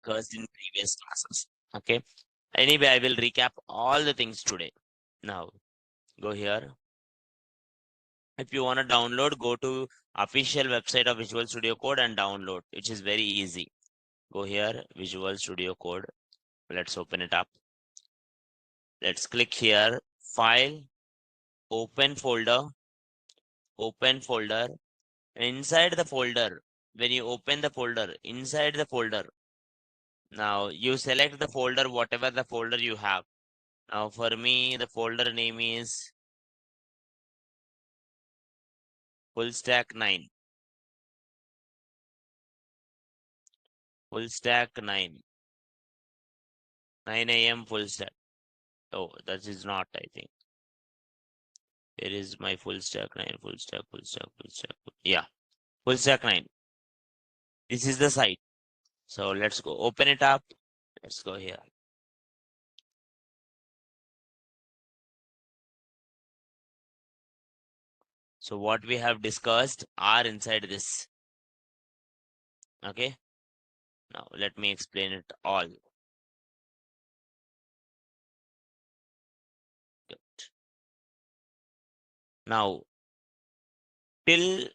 discussed in previous classes. Okay. Anyway, I will recap all the things today. Now, go here. If you want to download, go to official website of Visual Studio Code and download, which is very easy. Go here, Visual Studio Code. Let's open it up. Let's click here, File, Open folder, Open folder. Inside the folder, when you open the folder, inside the folder, now you select the folder, whatever the folder you have. Now for me, the folder name is Full Stack 9. Full Stack 9. 9 a.m. Full Stack. Oh, that is not, I think. Here is my Full Stack 9, Full Stack, Full Stack, Full Stack. Yeah, Full Stack 9. This is the site. So let's go open it up. Let's go here. So what we have discussed are inside this. Okay. Now let me explain it all. Good. Now till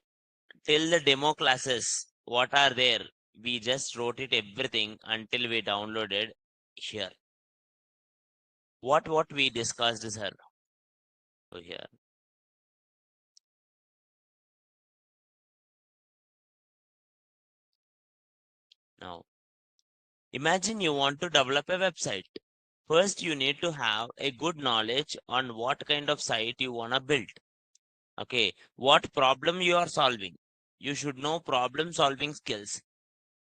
the demo classes, what are there? We just wrote it everything until we downloaded here. What we discussed is here. So here. Now imagine you want to develop a website. First, you need to have a good knowledge on what kind of site you want to build. Okay, what problem you are solving. You should know problem solving skills.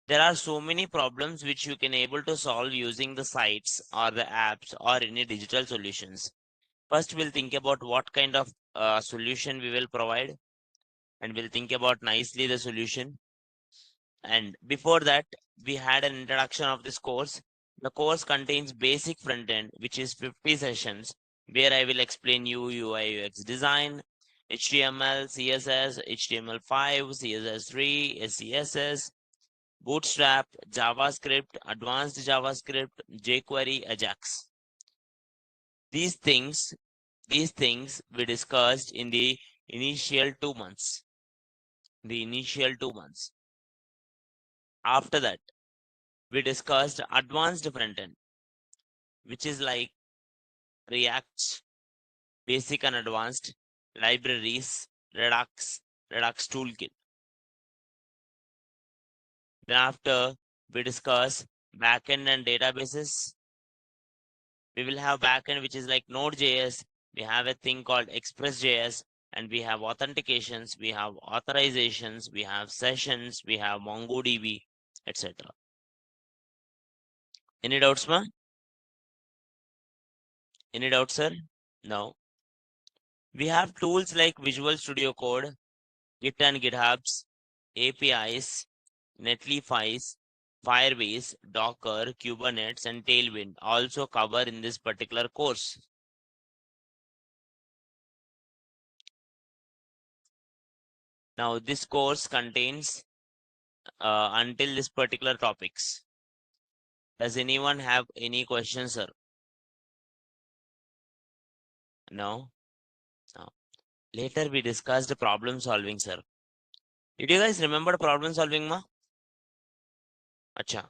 There are so many problems which you can able to solve using the sites or the apps or any digital solutions. First, we'll think about what kind of solution we will provide, and we'll think about nicely the solution. And before that, we had an introduction of this course. The course contains basic front end, which is 50 sessions, where I will explain you UI UX design, HTML, CSS, HTML5, CSS3, SCSS, Bootstrap, JavaScript, Advanced JavaScript, jQuery, Ajax. These things we discussed in the initial 2 months. The initial 2 months. After that, we discussed advanced front end, which is like React, basic and advanced, libraries, Redux toolkit. Then after, we discuss backend and databases. We will have backend, which is like Node.js. We have a thing called Express.js, and we have authentications, we have authorizations, we have sessions, we have MongoDB, etc. Any doubts, ma? Any doubts, sir? No. We have tools like Visual Studio Code, Git and GitHubs, APIs, Netlify, Firebase, Docker, Kubernetes, and Tailwind also cover in this particular course. Now, this course contains until this particular topics. Does anyone have any questions, sir? No? No. Later we discussed problem solving, sir. Did you guys remember problem solving, ma? Acha.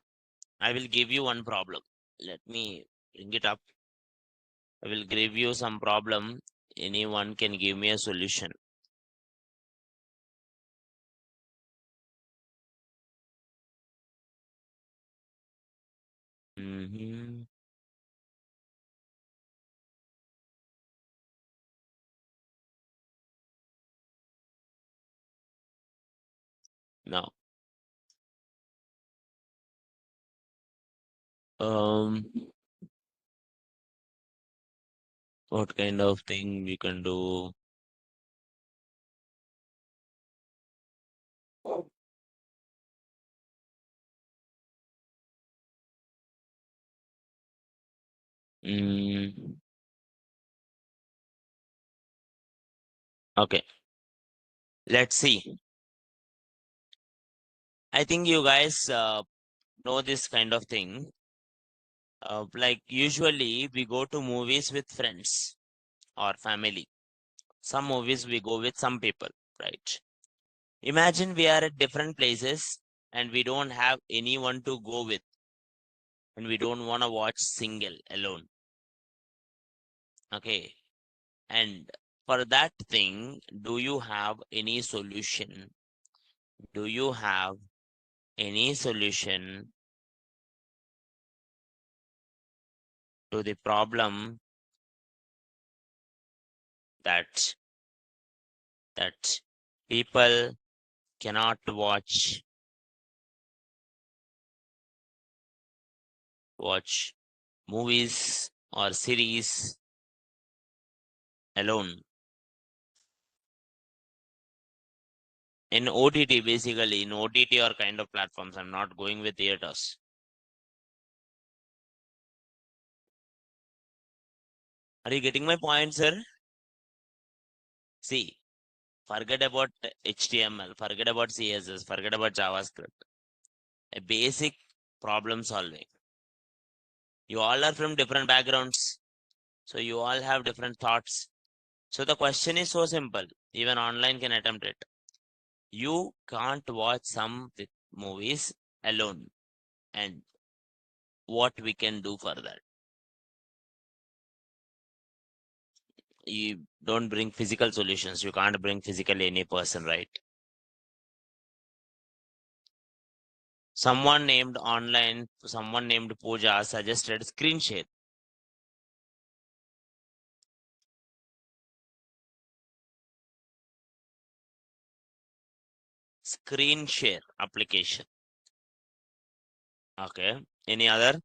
I will give you one problem. Let me bring it up. I will give you some problem. Anyone can give me a solution. No. What kind of thing we can do? Okay. Let's see. I think you guys know this kind of thing. Like usually we go to movies with friends or family. Some movies we go with some people, right? Imagine we are at different places and we don't have anyone to go with, and we don't want to watch single alone. Okay. And for that thing, do you have any solution? Do you have any solution to the problem that people cannot watch movies or series alone? In OTT, basically, in OTT or kind of platforms, I'm not going with theaters. Are you getting my point, sir? See, forget about HTML, forget about CSS, forget about JavaScript. A basic problem solving. You all are from different backgrounds, so you all have different thoughts. So the question is so simple. Even online can attempt it. You can't watch some movies alone, and what we can do for that? You don't bring physical solutions. You can't bring physically any person, right? Someone named online, someone named Pooja suggested screen share. Screen share application. Okay. Any other?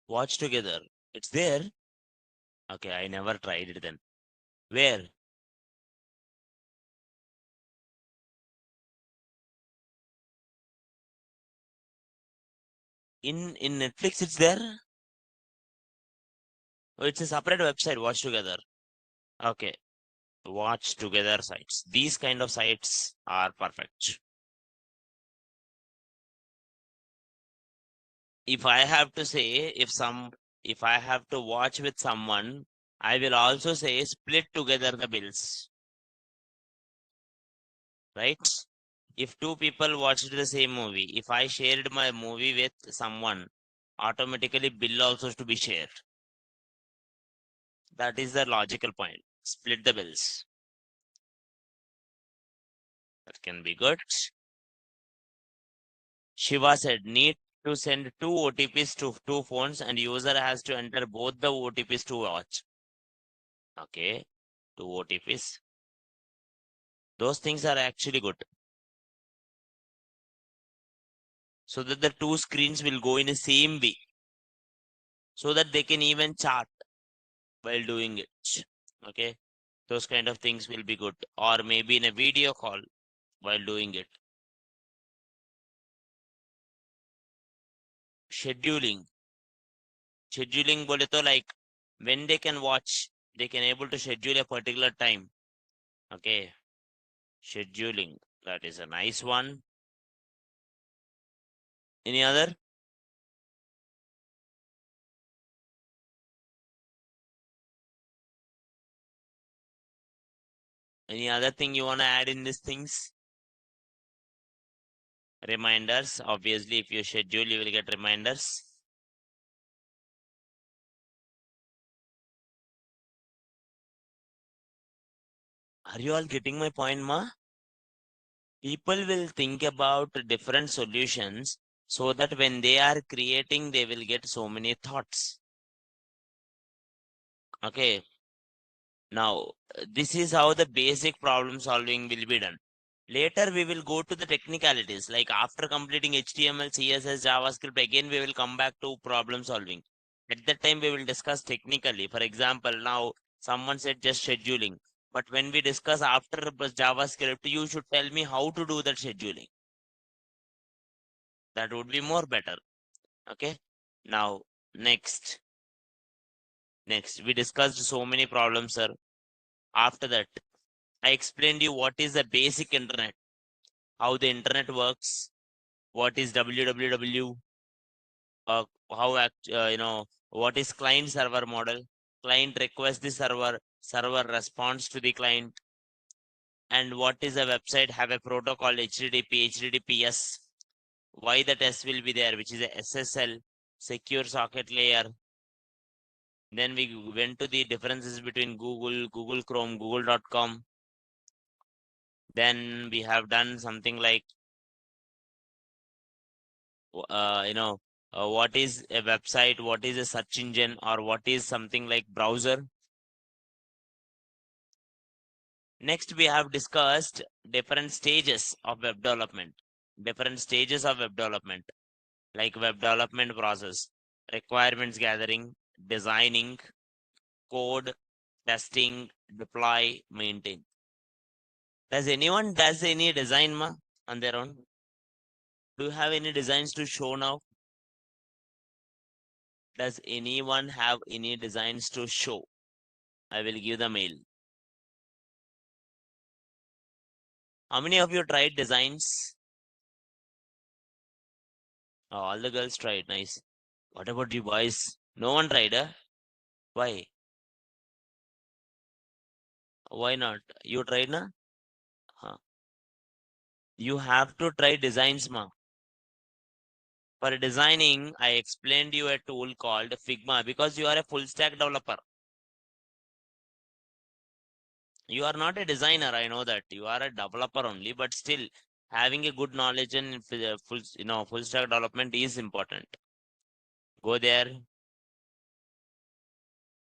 Watch together. It's there. Okay, I never tried it then. Where? In Netflix it's there? Oh, it's a separate website, watch together. Okay. Watch together sites. These kind of sites are perfect. If I have to say, if I have to watch with someone, I will also say split together the bills, right? If two people watched the same movie, if I shared my movie with someone, automatically bill also to be shared. That is the logical point. Split the bills. That can be good. Shiva said, need to send two OTPs to two phones and user has to enter both the OTPs to watch. Okay, two OTPs. Those things are actually good. So that the two screens will go in the same way. So that they can even chat while doing it. Okay, those kind of things will be good. Or maybe in a video call while doing it. Scheduling. Scheduling bole to like when they can watch, they can able to schedule a particular time. Okay, scheduling. That is a nice one. Any other? Any other thing you want to add in these things? Reminders. Obviously, if you schedule, you will get reminders. Are you all getting my point, ma? People will think about different solutions so that when they are creating, they will get so many thoughts. Okay. Now, this is how the basic problem solving will be done. Later, we will go to the technicalities. Like after completing HTML, CSS, JavaScript, again, we will come back to problem solving. At that time, we will discuss technically. For example, now someone said just scheduling. But when we discuss after JavaScript, you should tell me how to do that scheduling. That would be more better. Okay. Now, next. We discussed so many problems, sir. After that, I explained you what is the basic internet, how the internet works, what is www, what is client server model. Client requests the server, server responds to the client, and what is a website have a protocol HTTP, HTTPS. Why the test will be there, which is a SSL, secure socket layer. Then we went to the differences between Google, Google Chrome, Google.com. Then we have done something like, what is a website, what is a search engine, or what is something like browser. Next, we have discussed different stages of web development. Different stages of web development, like web development process, requirements gathering, designing, code, testing, deploy, maintain. Does anyone does any design on their own? Do you have any designs to show now? Does anyone have any designs to show? I will give the mail. How many of you tried designs? Oh, all the girls tried. Nice. What about you boys? No one tried, huh? Why? Why not? You tried, na? Huh. You have to try designs, ma. For designing, I explained you a tool called Figma because you are a full stack developer. You are not a designer, I know that. You are a developer only, but still having a good knowledge in full stack development is important. Go there,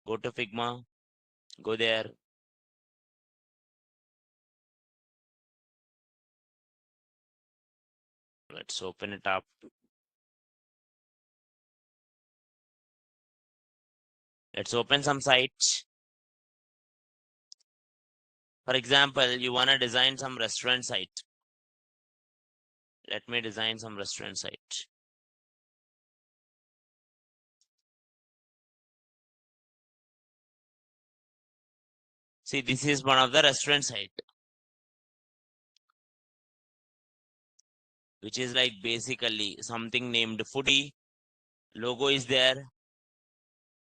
go to Figma, go there. Let's open it up. Let's open some sites. For example, you want to design some restaurant site. Let me design some restaurant site. See, this is one of the restaurant site, which is like basically something named foodie. Logo is there.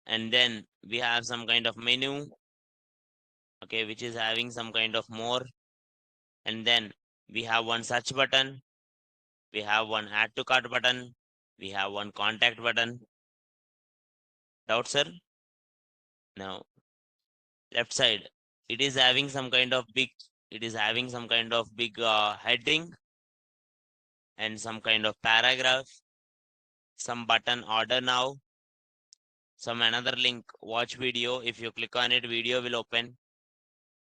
And then we have some kind of menu, okay, which is having some kind of more. And then we have one search button. We have one add to cart button. We have one contact button. Doubt, sir? Now, left side, it is having some kind of big, heading and some kind of paragraph, some button order now, some another link, watch video. If you click on it, video will open.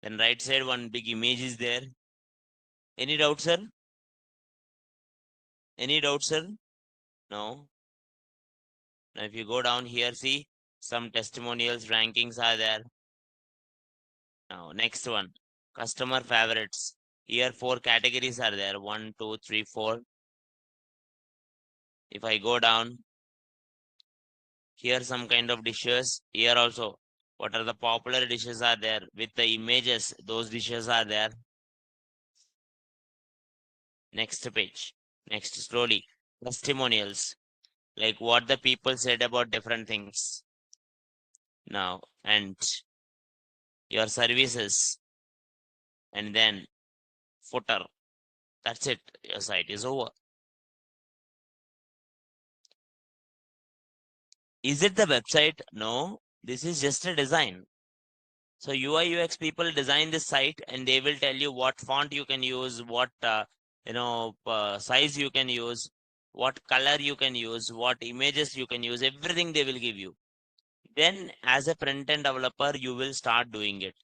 Then right side, one big image is there. Any doubt, sir? Any doubt, sir? No. Now, if you go down here, see some testimonials, rankings are there. Now, next one, customer favorites. Here, 4 categories are there. 1, 2, 3, 4. If I go down, here some kind of dishes. Here also, what are the popular dishes are there with the images? Those dishes are there. Next page. Next, slowly. Testimonials, like what the people said about different things. Now, and your services, and then footer. That's it. Your site is over. Is it the website? No, this is just a design. So UI UX people design this site and they will tell you what font you can use, what size you can use, what color you can use, what images you can use, everything they will give you. Then as a front-end developer, you will start doing it.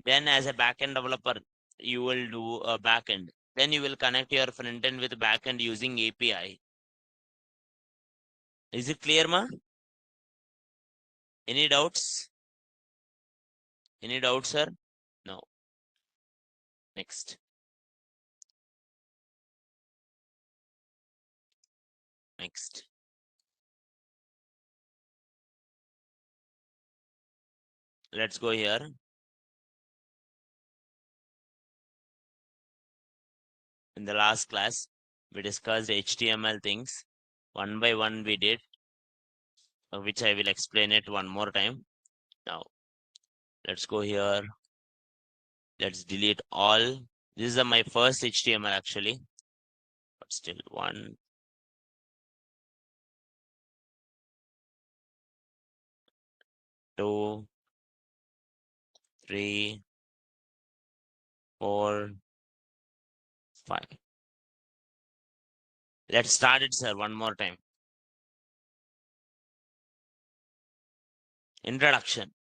Then as a back-end developer, you will do a back-end. Then you will connect your front-end with back-end using API. Is it clear, ma? Any doubts? Any doubts, sir? No. Next. Next. Let's go here. in the last class, we discussed HTML things. One by one we did, which I will explain it one more time. Now, let's go here. Let's delete all. This is my first HTML actually, but still 1, 2, 3, 4, 5. Let's start it, sir, one more time. Introduction.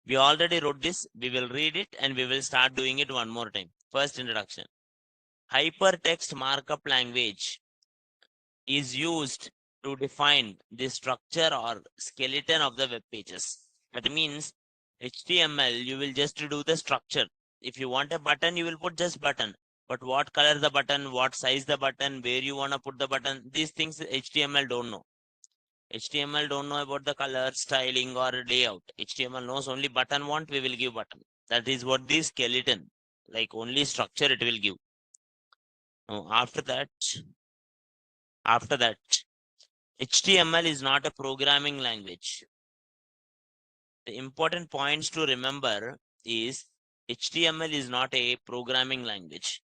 We already wrote this. We will read it and we will start doing it one more time. First introduction. Hypertext markup language is used to define the structure or skeleton of the web pages. That means HTML, you will just do the structure. If you want a button, you will put just button. But what color the button, what size the button, where you want to put the button, these things HTML don't know. HTML don't know about the color, styling or layout. HTML knows only button want, we will give button. That is what the skeleton, like only structure it will give. Now, after that, HTML is not a programming language. The important points to remember is HTML is not a programming language.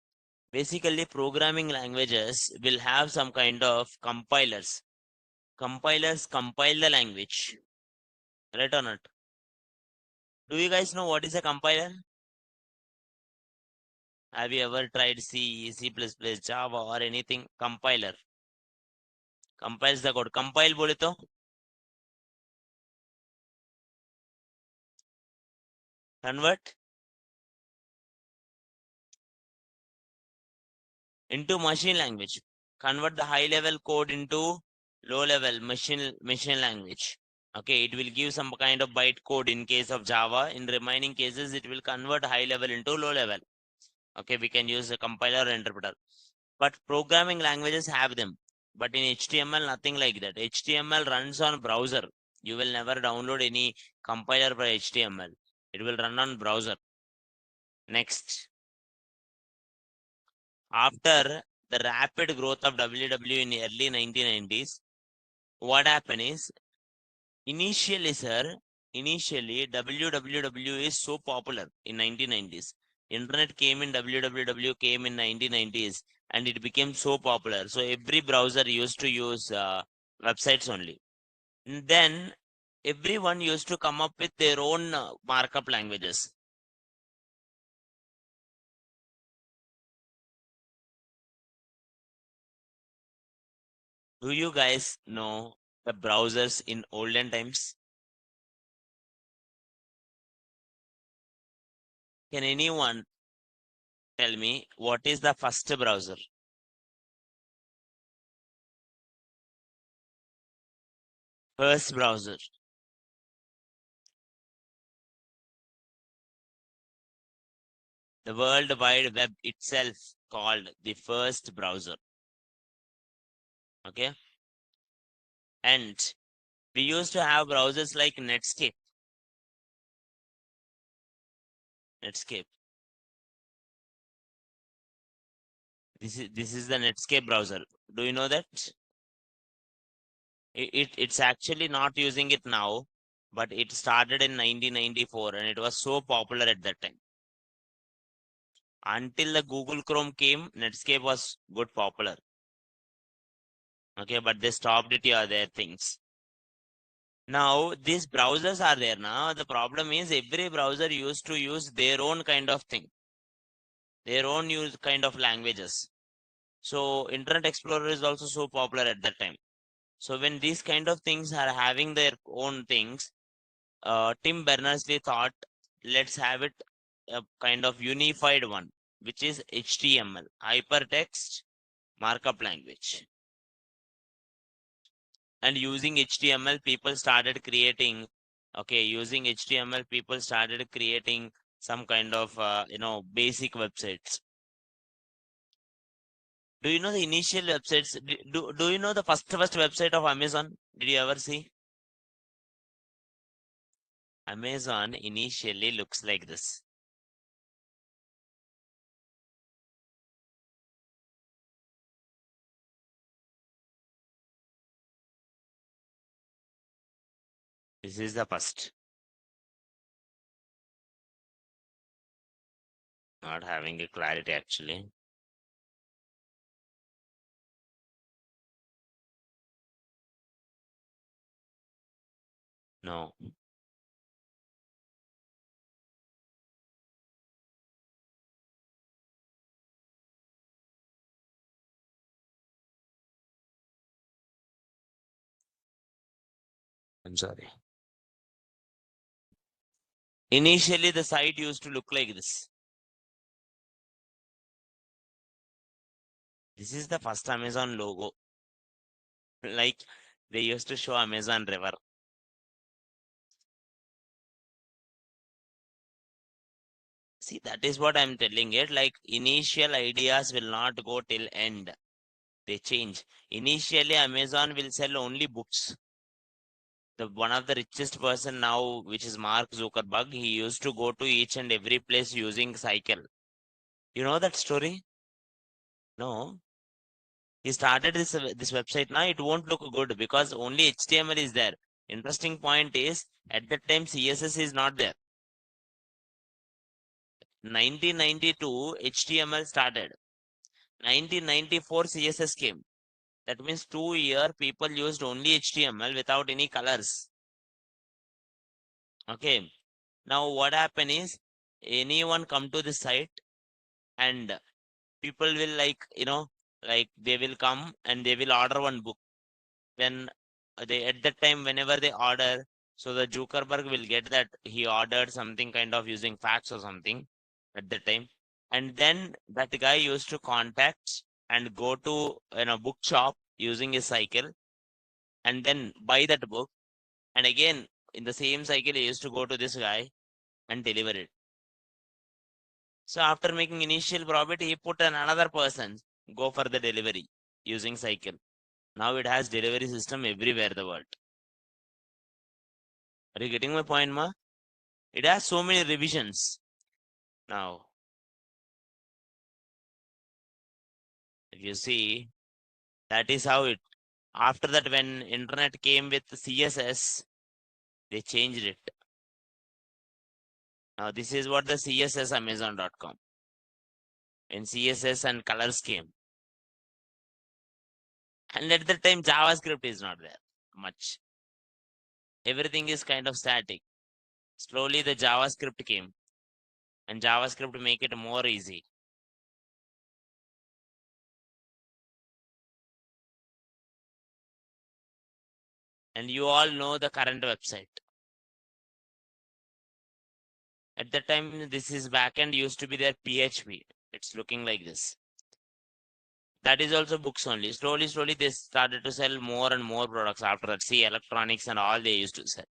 Basically, programming languages will have some kind of compilers. Compilers compile the language, right or not? Do you guys know what is a compiler? Have you ever tried C, C++, Java or anything? Compiler. Compiles the code. Compile बोले तो convert into machine language. Convert the high level code into low level machine language. Okay, it will give some kind of byte code in case of Java. In remaining cases, it will convert high level into low level. Okay, we can use a compiler or interpreter. But programming languages have them. But in HTML, nothing like that. HTML runs on browser. You will never download any compiler for HTML. It will run on browser. Next. After the rapid growth of www in the early 1990s, what happened is, initially www is so popular in 1990s. Internet came in, www came in 1990s, and it became so popular. So every browser used to use websites only. And then everyone used to come up with their own markup languages. Do you guys know the browsers in olden times? Can anyone tell me what is the first browser? First browser. The World Wide Web itself called the first browser. Okay. And we used to have browsers like Netscape. Netscape. This is the Netscape browser. Do you know that? It's actually not using it now, but it started in 1994 and it was so popular at that time. Until the Google Chrome came, Netscape was good popular. Okay, but they stopped it, yeah, their things. Now these browsers are there now. The problem is every browser used to use their own kind of thing, their own use kind of languages. So Internet Explorer is also so popular at that time. So when these kind of things are having their own things, Tim Berners-Lee thought, let's have it a kind of unified one, which is HTML, Hypertext Markup Language. And using HTML, people started creating, using HTML, people started creating some kind of, basic websites. Do you know the initial websites? Do you know the first website of Amazon? Did you ever see? Amazon initially looks like this. This is the first. Not having a clarity actually. No. I'm sorry. Initially, the site used to look like this. This is the first Amazon logo. Like they used to show Amazon River. See, that is what I'm telling it. Like initial ideas will not go till end. They change. Initially, Amazon will sell only books. The one of the richest person now, which is Mark Zuckerberg, he used to go to each and every place using cycle. You know that story? No. He started this website now. It won't look good because only HTML is there. Interesting point is at that time CSS is not there. 1992 HTML started. 1994 CSS came. That means 2 year people used only HTML without any colors. Okay. Now what happen is anyone come to the site and people will like they will come and they will order one book. Then they at that time whenever they order, so the Zuckerberg will get that he ordered something kind of using fax or something at that time. And then that guy used to contact and go to bookshop using his cycle and then buy that book. And again, in the same cycle, he used to go to this guy and deliver it. So after making initial profit, he put another person go for the delivery using cycle. Now it has delivery system everywhere the world. Are you getting my point, ma? It has so many revisions. Now, if you see, that is how it. After that, when internet came with CSS, they changed it. Now this is what the CSS Amazon.com. When CSS and colors came. And at that time, JavaScript is not there much. Everything is kind of static. Slowly the JavaScript came. And JavaScript make it more easy. And you all know the current website. At that time, this is backend used to be their PHP. It's looking like this. That is also books only. Slowly, they started to sell more and more products after that. See, electronics and all they used to sell.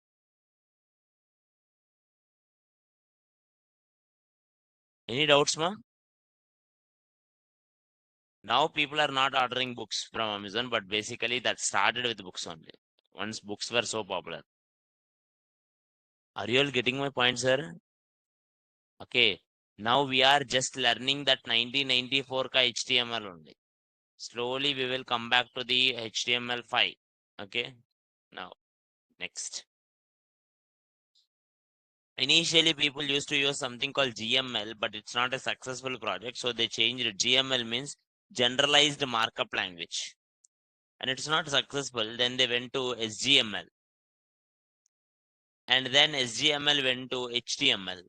Any doubts, ma? Now people are not ordering books from Amazon, but basically that started with books only. Once books were so popular. Are you all getting my point, sir? Okay. Now we are just learning that 1994 ka HTML only. Slowly we will come back to the HTML5. Okay. Now, next. Initially, people used to use something called GML, but it's not a successful project. So they changed it. GML means generalized markup language. And it's not successful. Then they went to SGML. And then SGML went to HTML.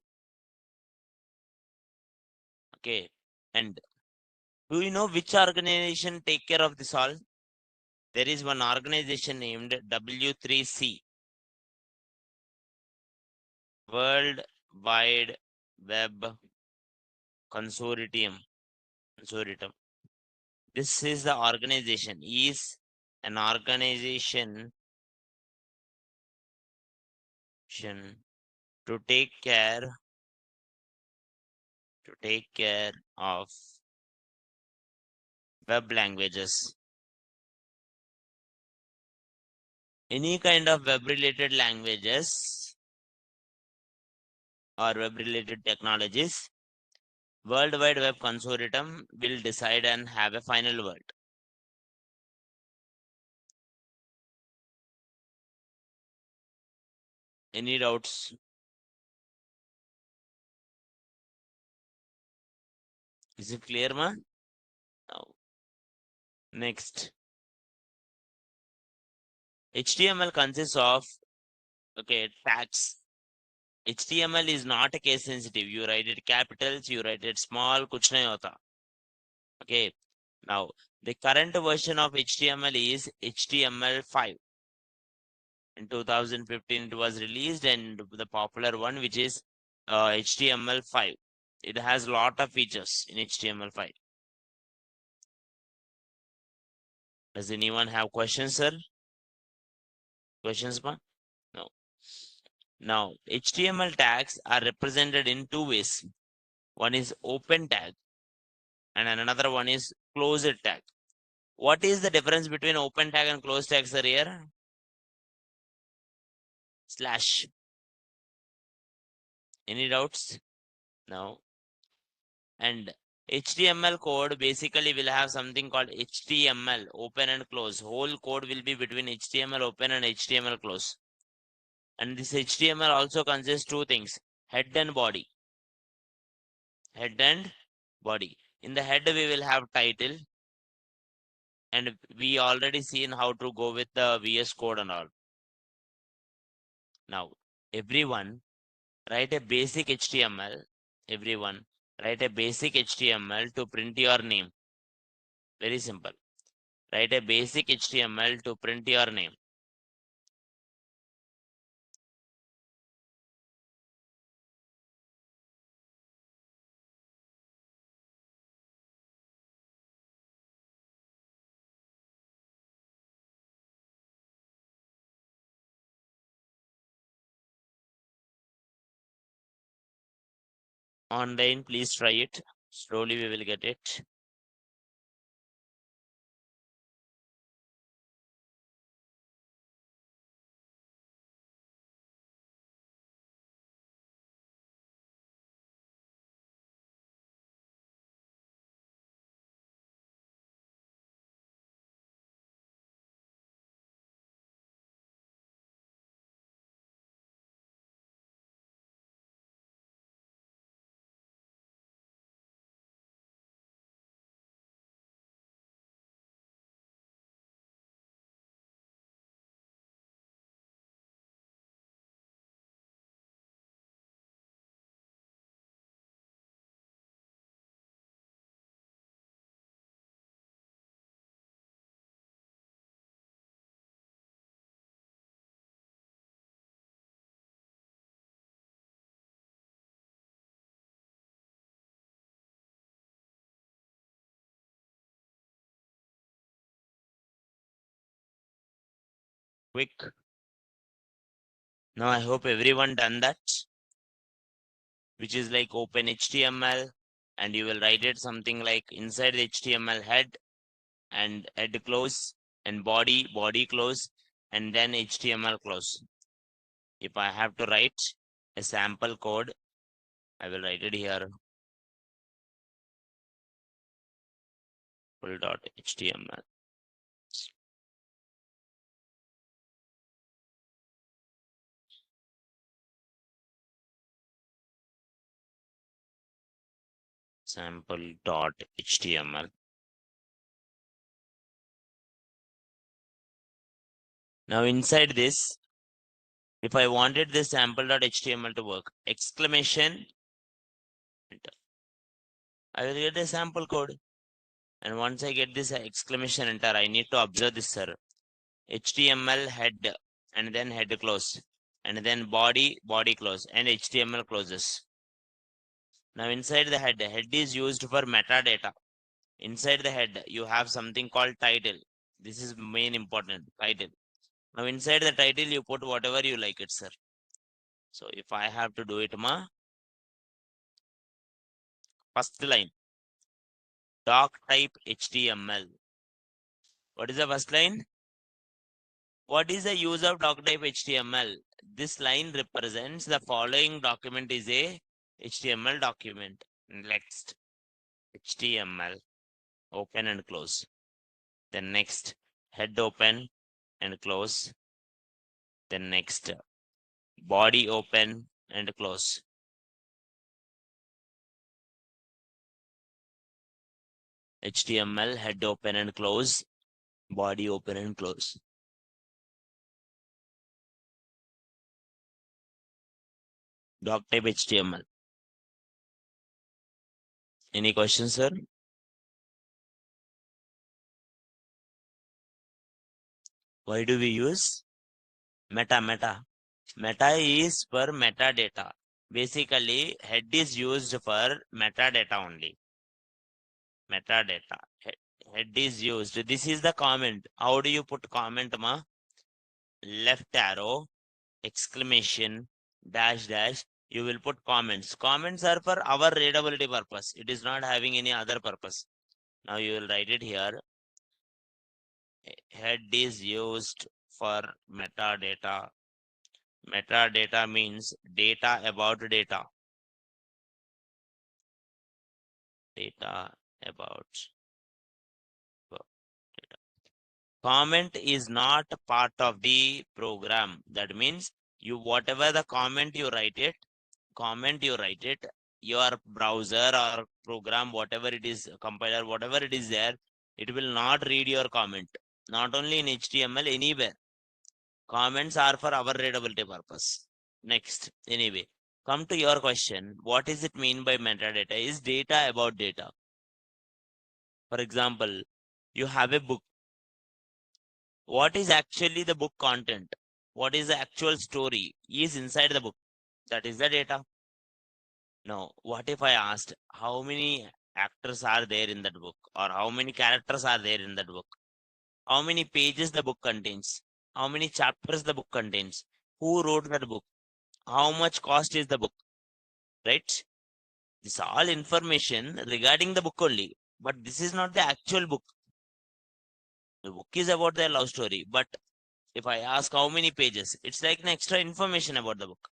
Okay. And do you know which organization take care of this all? There is one organization named W3C, World Wide Web Consortium. Consortium. This is the organization. Is an organization to take care of web languages. Any kind of web related languages or web related technologies, World Wide Web Consortium will decide and have a final word. Any doubts? Is it clear, ma? Now, next. HTML consists of, okay, tags. HTML is not a case sensitive. You write it capitals, you write it small, kuch nahi hota. Okay. Now, the current version of HTML is HTML5. In 2015, it was released, and the popular one, which is HTML5. It has a lot of features in HTML5. Does anyone have questions, sir? Questions, ma? No. Now, HTML tags are represented in two ways. One is open tag, and another one is closed tag. What is the difference between open tag and closed tag, sir, here? Slash. Any doubts? No. And HTML code basically will have something called HTML, open and close. Whole code will be between HTML open and HTML close. And this HTML also consists two things, head and body. Head and body. In the head, we will have title. And we already seen how to go with the VS Code and all. Now, everyone write a basic HTML. Everyone write a basic HTML to print your name. Very simple. Write a basic HTML to print your name. Online, please try it. Slowly we will get it. Quick. Now I hope everyone done that, which is like open HTML, and you will write it something like inside the HTML head and head close and body close, and then HTML close. If I have to write a sample code, I will write it here. Full.html. Sample.html. Now inside this, if I wanted this sample.html to work, exclamation, enter. I will get a sample code. And once I get this exclamation enter, I need to observe this, sir. HTML head and then head close, and then body close, and HTML closes. Now inside the head is used for metadata. Inside the head, you have something called title. This is main important, title. Now inside the title, you put whatever you like it, sir. So if I have to do it, first line, doc type HTML. What is the first line? What is the use of doc type HTML? This line represents the following document is a HTML document. Next, HTML, open and close. Then next, head open and close. Then next, body open and close. HTML head open and close, body open and close. Doc type HTML. Any questions, sir? Why do we use meta? Meta is for metadata. Basically, head is used for metadata only. Metadata. Head is used. This is the comment. How do you put comment, ma? Left arrow, exclamation, dash dash. You will put comments. Comments are for our readability purpose. It is not having any other purpose. Now you will write it here. Head is used for metadata. Metadata means data about data. Data about data. Comment is not part of the program. That means you whatever the comment you write it, your browser or program, whatever it is, compiler, whatever it is there, it will not read your comment. Not only in HTML, anywhere. Comments are for our readability purpose. Next, anyway, come to your question. What does it mean by metadata? Is data about data. For example, you have a book. What is actually the book content? What is the actual story is inside the book? That is the data. Now, what if I asked how many actors are there in that book, or how many characters are there in that book? How many pages the book contains? How many chapters the book contains? Who wrote that book? How much cost is the book? Right? This all information regarding the book only, but this is not the actual book. The book is about their love story, but if I ask how many pages, it's like an extra information about the book.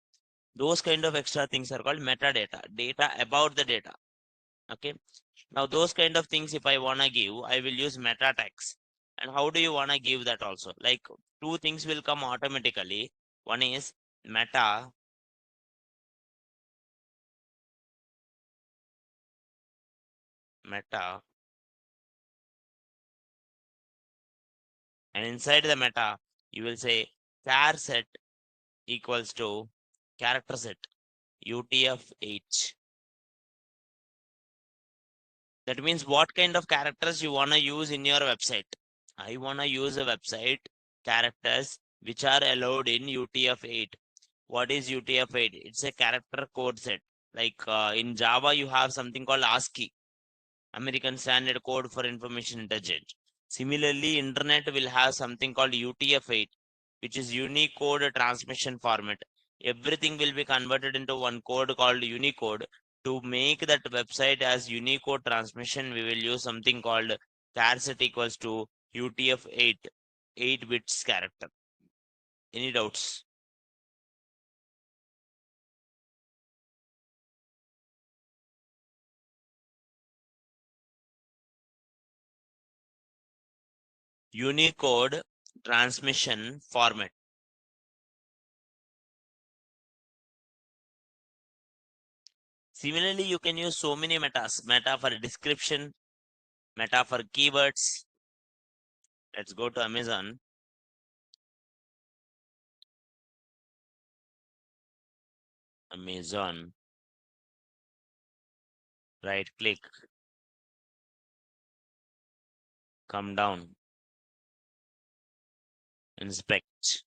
Those kind of extra things are called metadata, data about the data. Okay. Now those kind of things, if I wanna give, I will use meta tags. And how do you wanna give that also? Like two things will come automatically. One is meta and inside the meta you will say char set equals to character set UTF-8. That means what kind of characters you wanna use in your website. I wanna use a website characters which are allowed in UTF-8. What is UTF-8? It's a character code set. Like in Java, you have something called ASCII, American Standard Code for Information Interchange. Similarly, Internet will have something called UTF-8, which is Unicode Transmission Format. Everything will be converted into one code called Unicode. To make that website as Unicode transmission, we will use something called char set equals to UTF-8, 8 bits character. Any doubts? Unicode transmission format. Similarly, you can use so many metas. Meta for description, meta for keywords. Let's go to Amazon. Amazon. Right click. Come down. Inspect.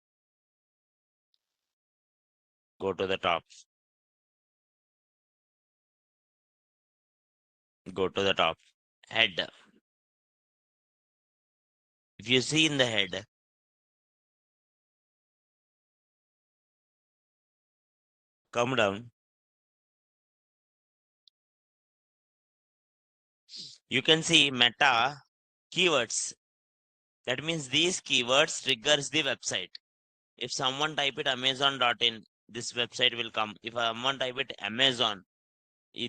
Go to the top. Go to the top. Head. If you see in the head, come down. You can see meta keywords. That means these keywords triggers the website. If someone type it amazon.in, this website will come. If someone type it Amazon,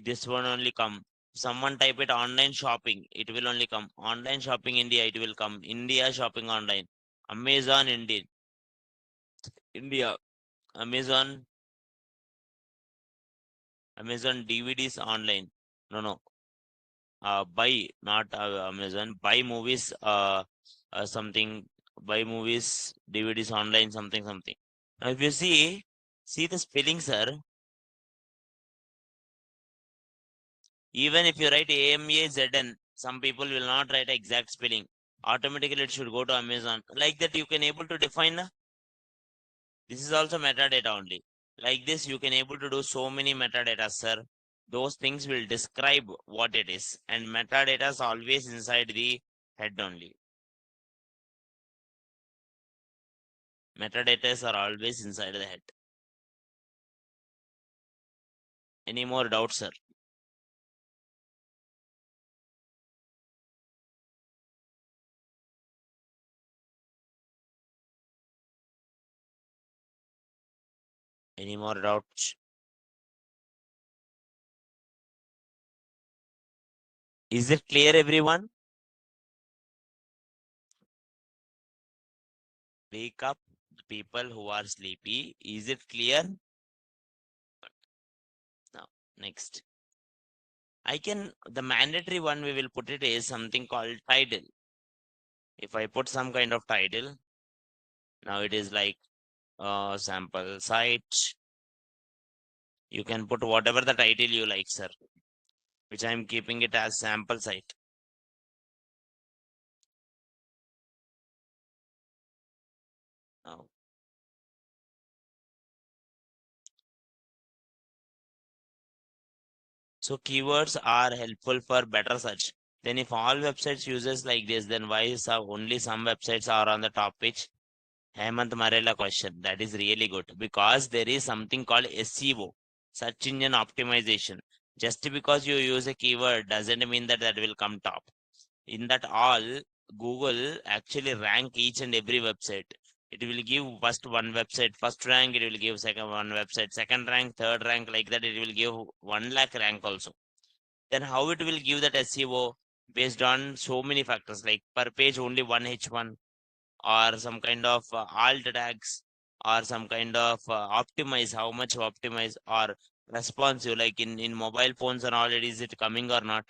this one only come. Someone type it online shopping, it will only come. Online shopping India, it will come. India shopping online. Amazon India. Amazon DVDs online. No, no. Buy, not Amazon. Buy movies. Something. Buy movies, DVDs online. Something, something. Now, if you see the spelling, sir. Even if you write AMAZN, some people will not write exact spelling. Automatically, it should go to Amazon. Like that, you can able to define. This is also metadata only. Like this, you can able to do so many metadata, sir. Those things will describe what it is. And metadata is always inside the head only. Metadatas are always inside the head. Any more doubts, sir? Any more doubts? Is it clear, everyone? Wake up the people who are sleepy. Is it clear? Now, next. The mandatory one we will put it is something called title. If I put some kind of title, now it is like sample site. You can put whatever the title you like, sir, which I am keeping it as sample site. Now, so keywords are helpful for better search. Then if all websites uses like this, then why is only some websites are on the top page? Hemant Marella question. That is really good because there is something called SEO, search engine optimization. Just because you use a keyword doesn't mean that that will come top. In that all, Google actually rank each and every website. It will give first one website, first rank, it will give second one website, second rank, third rank, like that, it will give 1 lakh rank also. Then how it will give that SEO based on so many factors like per page only one H1 or some kind of alt tags or some kind of optimize, how much optimize or responsive, like in mobile phones and all, is it coming or not,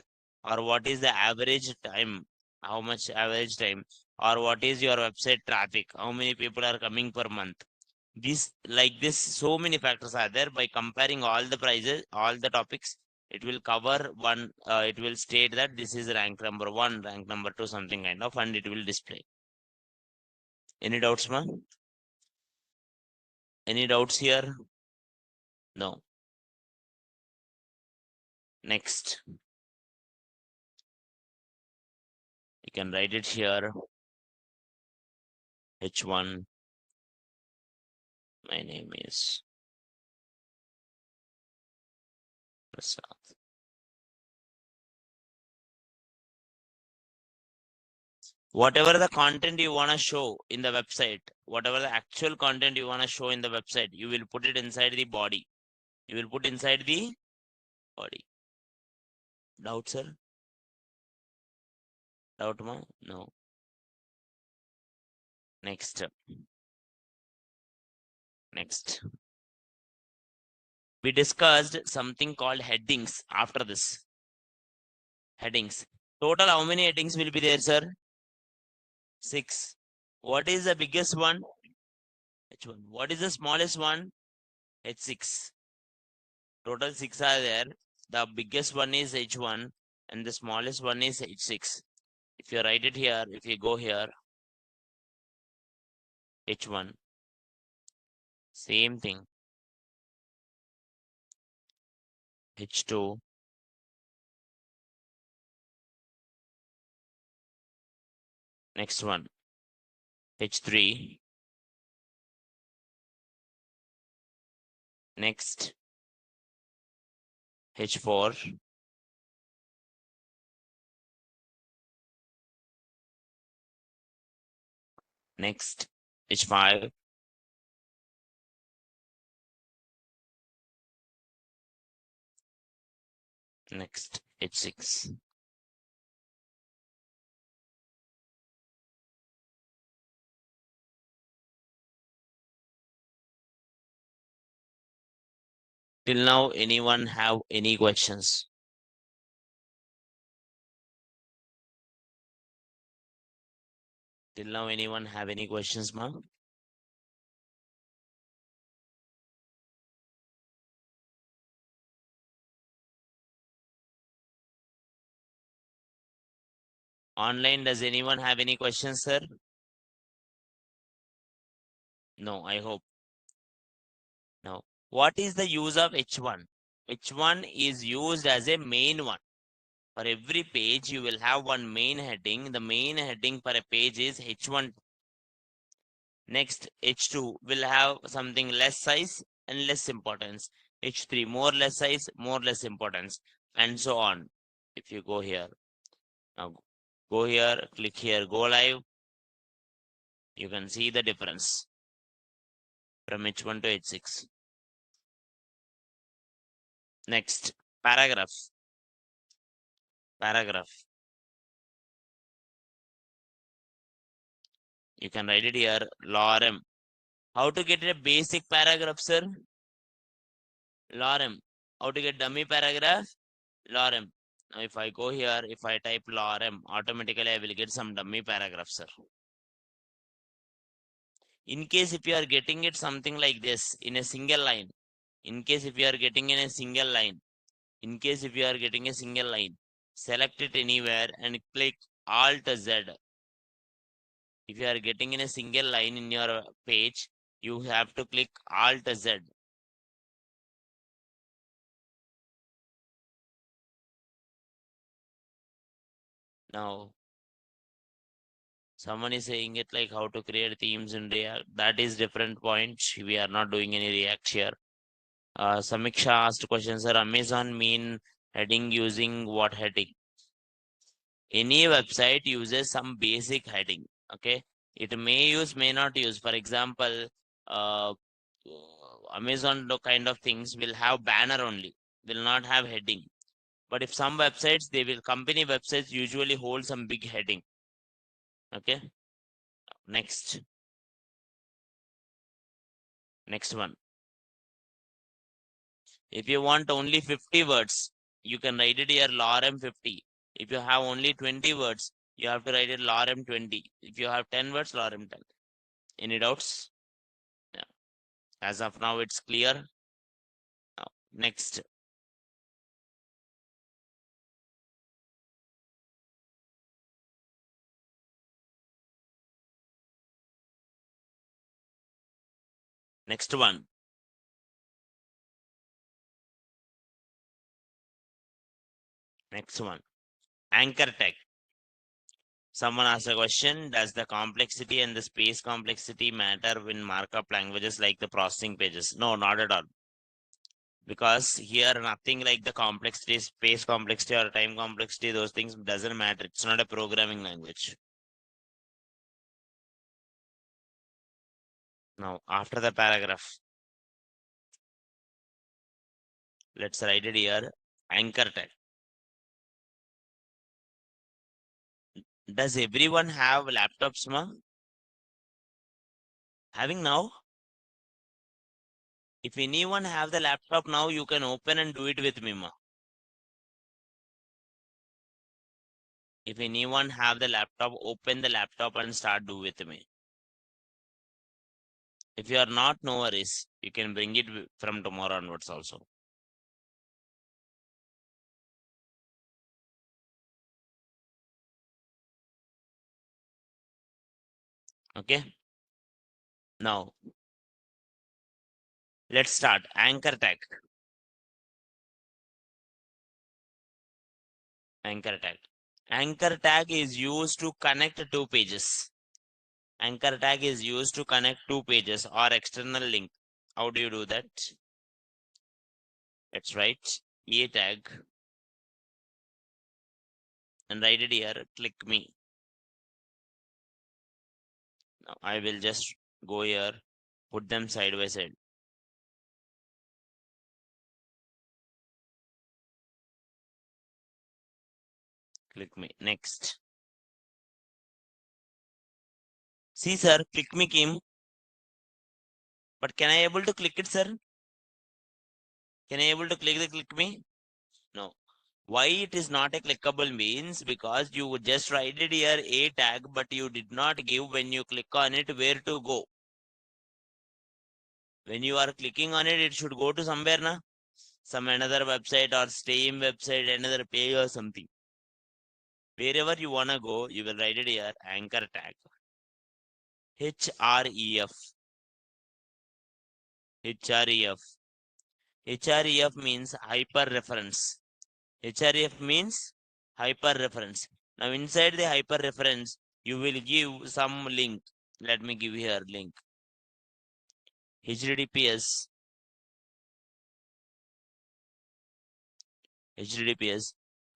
or what is the average time, how much average time, or what is your website traffic, how many people are coming per month. This, like this, so many factors are there. By comparing all the prices, all the topics, it will cover one, it will state that this is rank number one, rank number two, something kind of, and it will display. Any doubts, ma? Any doubts here? No. Next. You can write it here. H1. My name is Prasad. Whatever the content you want to show in the website, whatever the actual content you want to show in the website, you will put it inside the body. You will put inside the body. Doubt, sir? Doubt, ma? No. Next. Next. We discussed something called headings after this. Headings. Total, how many headings will be there, sir? 6. What is the biggest one? H1. What is the smallest one? H6. Total 6 are there. The biggest one is H1 and the smallest one is H6. If you write it here, if you go here, H1, same thing. H2, next one, H3, next, H4, next, H5, next, H6. Till now, anyone have any questions? Till now, anyone have any questions, ma'am? Online, does anyone have any questions, sir? No, I hope. No. What is the use of H1? H1 is used as a main one. For every page, you will have one main heading. The main heading for a page is H1. Next, H2 will have something less size and less importance. H3, more less size, more less importance, and so on. If you go here, now go here, click here, go live, you can see the difference from H1 to H6. Next, paragraph. Paragraph. You can write it here, lorem. How to get a basic paragraph, sir? Lorem. How to get dummy paragraph? Lorem. Now, if I go here, if I type lorem, automatically I will get some dummy paragraph, sir. In case if you are getting it something like this in a single line, in case if you are getting in a single line, in case if you are getting a single line, select it anywhere and click Alt Z. If you are getting in a single line in your page, you have to click Alt Z. Now, someone is saying it like how to create themes in React. That is different point. We are not doing any React here. Samiksha asked questions, sir. Amazon mean heading using what heading? Any website uses some basic heading. Okay, it may use, may not use. For example, uh, Amazon kind of things will have banner only, will not have heading. But if some websites, they will, company websites usually hold some big heading. Okay, next one. If you want only 50 words, you can write it here lorem 50. If you have only 20 words, you have to write it lorem 20. If you have 10 words, lorem 10. Any doubts? Yeah. As of now, it's clear. Now, next one. Next one. Anchor tag. Someone asked a question, does the complexity and the space complexity matter in markup languages like the processing pages? No, not at all. Because here nothing like the complexity, space complexity or time complexity, those things doesn't matter. It's not a programming language. Now, after the paragraph, let's write it here, anchor tag. Does everyone have laptops, ma? Having now? If anyone have the laptop now, you can open and do it with me, ma. If anyone have the laptop, open the laptop and start do with me. If you are not, no worries. You can bring it from tomorrow onwards also. Okay. Now, let's start. Anchor tag. Anchor tag. Anchor tag is used to connect two pages. Anchor tag is used to connect two pages or external link. How do you do that? Let's write a tag and write it here. Click me. Now I will just go here, put them side by side. Click me. Next. See, sir, click me came. But can I able to click it, sir? Can I able to click me? No. Why it is not a clickable means because you would just write it here a tag, but you did not give when you click on it where to go. When you are clicking on it, it should go to somewhere, na? Some another website or same website, another page or something. Wherever you wanna go, you will write it here, anchor tag. href. href. href means hyperreference. href means hyperreference. Now inside the hyperreference, you will give some link. Let me give here link. https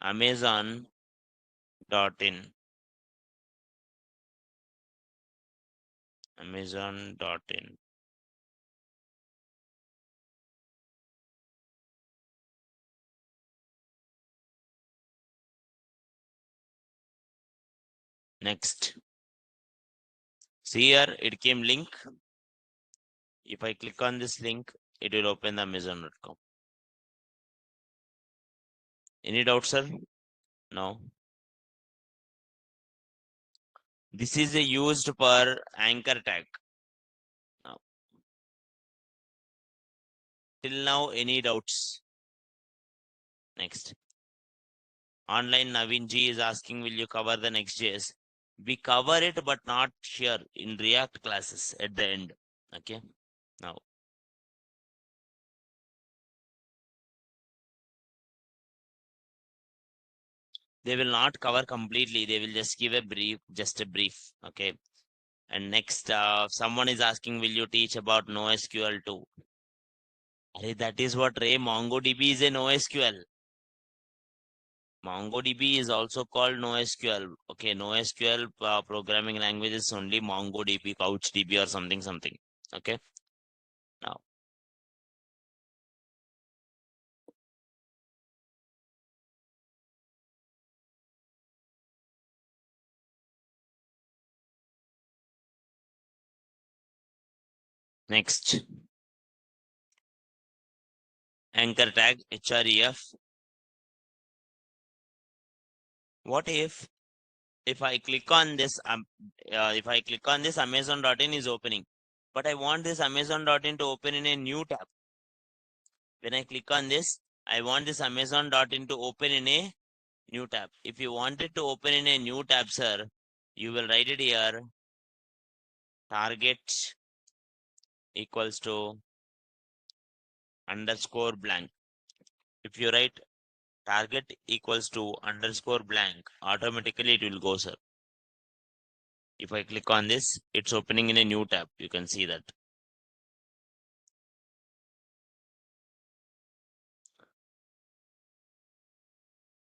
amazon.in. amazon.in. Next. See here, it came link. If I click on this link, it will open the amazon.com. Any doubt, sir? No. This is used for anchor tag. Now, till now, any doubts? Next. Online Naveen G is asking, will you cover the Next.js? We cover it, but not here in React classes at the end. Okay. Now, they will not cover completely. They will just give a brief, just a brief. Okay. And next, someone is asking, will you teach about NoSQL too? That is what Ray MongoDB is a NoSQL. MongoDB is also called NoSQL. Okay, NoSQL programming language is only MongoDB, CouchDB or something. Okay. Now, next. Anchor tag href. What if I click on this Amazon.in is opening, but I want this Amazon.in to open in a new tab. When I click on this, I want this Amazon.in to open in a new tab. If you want it to open in a new tab, sir, you will write it here, target equals to underscore blank. If you write target equals to underscore blank, automatically it will go, sir. If I click on this, it's opening in a new tab. You can see that.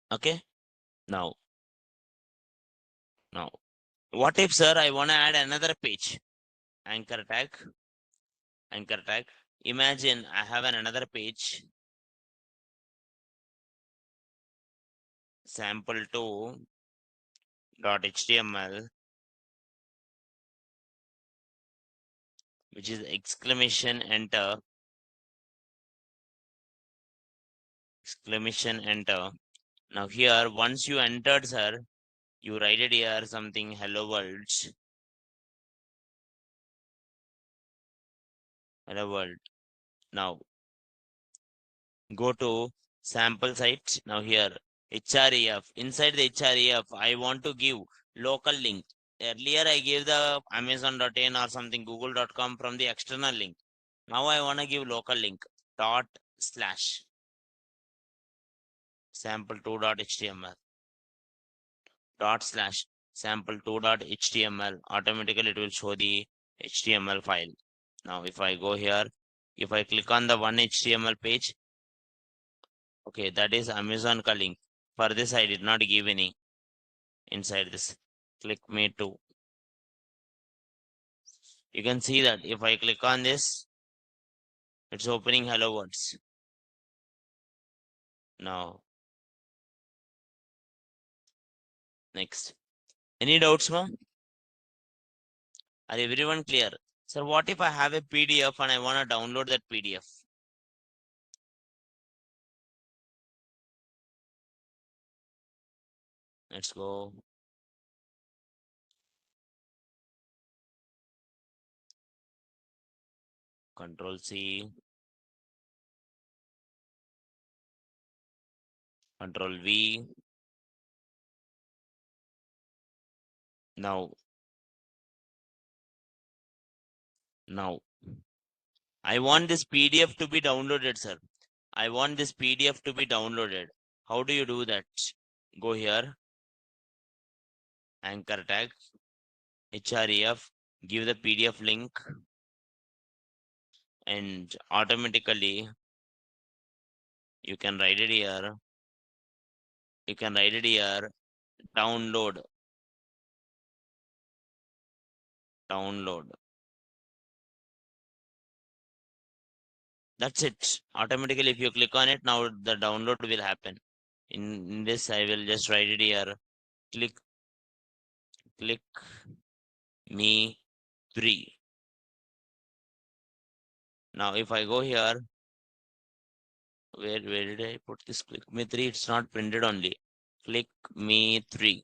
Okay. Now, what if, sir, I want to add another page? Anchor tag. Imagine I have another page. sample2.html, which is exclamation enter. Now here, once you entered, sir, you write it here something hello world. Now go to sample site. Now here href. Inside the href, I want to give local link. Earlier I gave the amazon.in or something google.com from the external link. Now I want to give local link dot slash sample2.html dot slash sample2.html. Automatically it will show the HTML file. Now if I go here, if I click on the one HTML page, okay, that is Amazon ka link. For this I did not give any inside this. Click me to. You can see that if I click on this, it's opening hello words. Now, next. Any doubts, ma'am? Are everyone clear? Sir, what if I have a PDF and I want to download that PDF? Let's go. Control C, Control V. Now, now, I want this PDF to be downloaded, sir. I want this PDF to be downloaded. How do you do that? Go here, anchor tag, href, give the PDF link, and automatically you can write it here. You can write it here. Download, download. That's it. Automatically, if you click on it, now the download will happen. In this, I will just write it here. Click, click me 3. Now, if I go here, where did I put this? Click me 3. It's not printed only. Click me 3.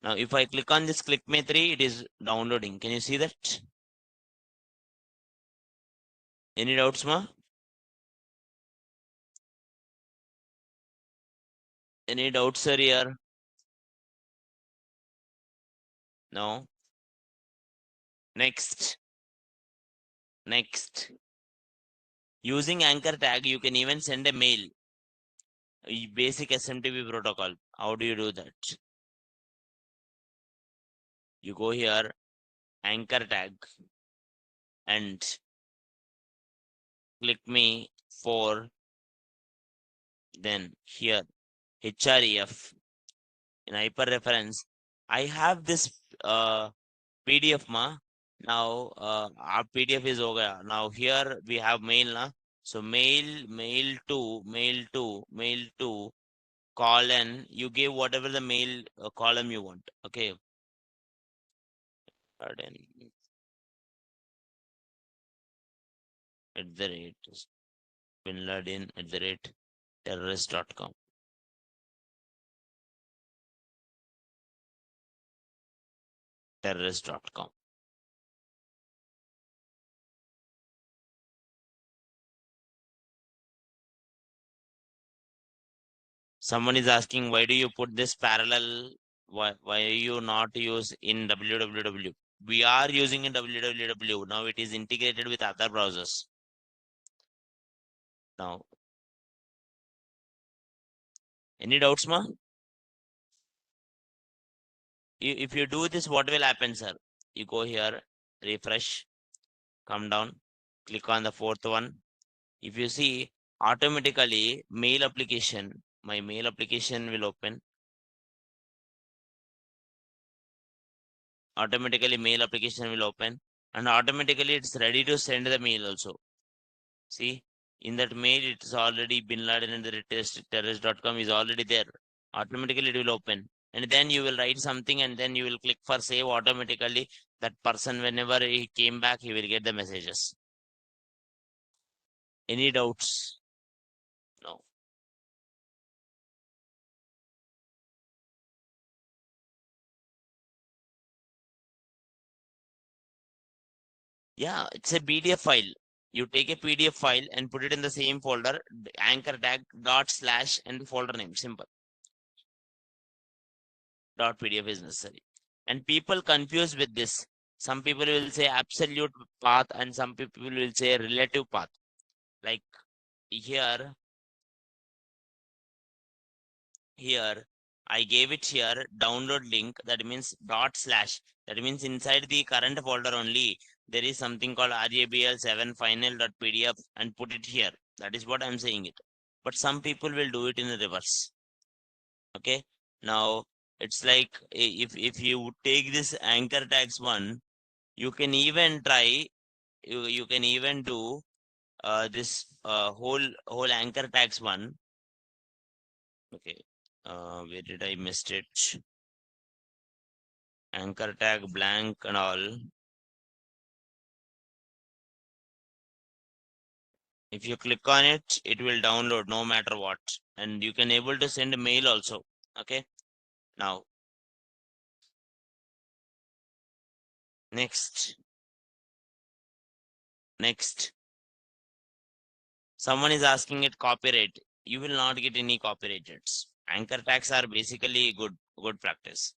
Now, if I click on this click me 3, it is downloading. Can you see that? Any doubts, ma? Any doubts, sir, here? No. Next. Next. Using anchor tag, you can even send a mail. Basic SMTP protocol. How do you do that? You go here, anchor tag, and click me for, then here, href in hyperreference. I have this PDF ma. Now our PDF is over. Now here we have mail na. So mail to colon. You give whatever the mail column you want. Okay. Pardon. At the rate Bin Laden at the rate terrorist.com. Terrorist.com. Someone is asking, why do you put this parallel? Why you not use in www? We are using in www. Now it is integrated with other browsers. Now, any doubts, ma? If you do this, what will happen, sir? You go here, refresh, come down, click on the fourth one. If you see, automatically mail application, my mail application will open. Automatically mail application will open, and automatically it's ready to send the mail also. See, in that mail, it's already Bin Laden and the terrorist.com is already there. Automatically it will open. And then you will write something and then you will click for save automatically. That person, whenever he came back, he will get the messages. Any doubts? No. Yeah, it's a PDF file. You take a PDF file and put it in the same folder, anchor tag dot slash and the folder name, simple. Dot PDF is necessary. And people confuse with this. Some people will say absolute path and some people will say relative path. Like here, I gave it here download link. That means dot slash. That means inside the current folder only there is something called RJBL7 final.pdf and put it here. That is what I'm saying it. But some people will do it in reverse. Okay. Now it's like if you take this anchor tags one, you can even try. You can even do this whole anchor tags one. Okay. Where did I missed it? Anchor tag blank and all. If you click on it, it will download no matter what. And you can able to send mail also. Okay. Now, next. Someone is asking it copyright. You will not get any copyrighted. Anchor tags are basically good practice.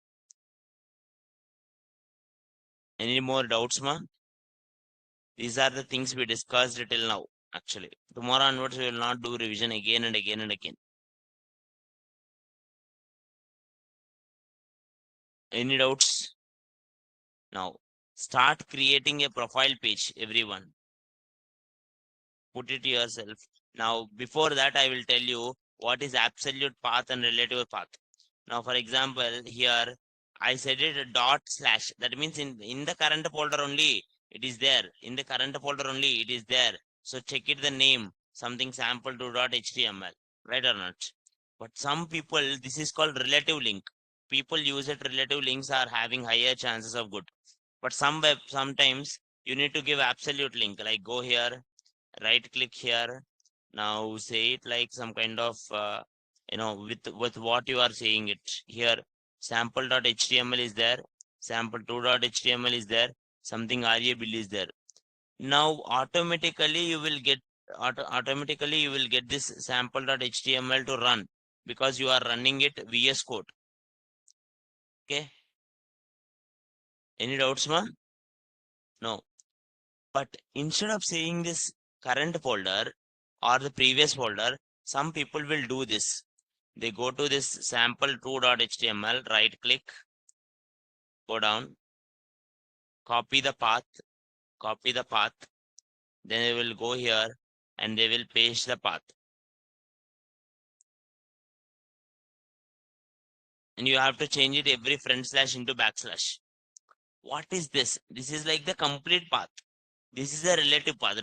Any more doubts, ma? These are the things we discussed till now. Actually, tomorrow onwards we will not do revision again and again and again. Any doubts? Now, start creating a profile page, everyone. Put it yourself. Now, before that, I will tell you what is absolute path and relative path. Now, for example, here I said it a dot slash. That means in the current folder only it is there. In the current folder only it is there. So check it the name something sample2.html, right or not? But some people, this is called relative link. People use it. Relative links are having higher chances of good. But sometimes you need to give absolute link. Like go here, right click here. Now say it like some kind of with what you are saying it here. Sample.html is there, sample2.html is there, something variable is there. Now automatically you will get this sample.html to run because you are running it VS Code. Okay, any doubts, ma? No. But instead of saying this current folder or the previous folder, some people will do this. They go to this sample2.html, right click, go down, copy the path, then they will go here and they will paste the path. And you have to change it every front slash into backslash. What is this? This is like the complete path. This is a relative path.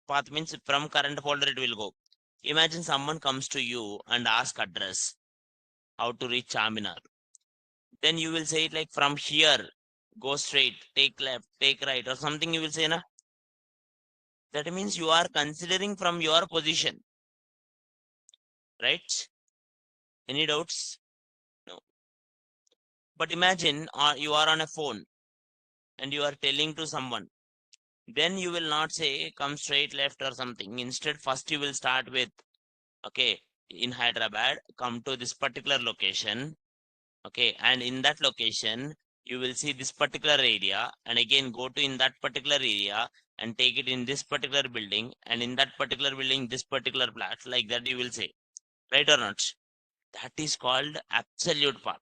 Path means from current folder it will go. Imagine someone comes to you and ask address, how to reach Charminar. Then you will say it like from here, go straight, take left, take right, or something you will say, na? That means you are considering from your position, right? Any doubts? No. But imagine you are on a phone and you are telling to someone. Then you will not say come straight left or something. Instead, first you will start with, okay, in Hyderabad, come to this particular location. Okay, and in that location, you will see this particular area, and again go to in that particular area and take it in this particular building, and in that particular building, this particular flat, like that you will say, right or not? That is called absolute path.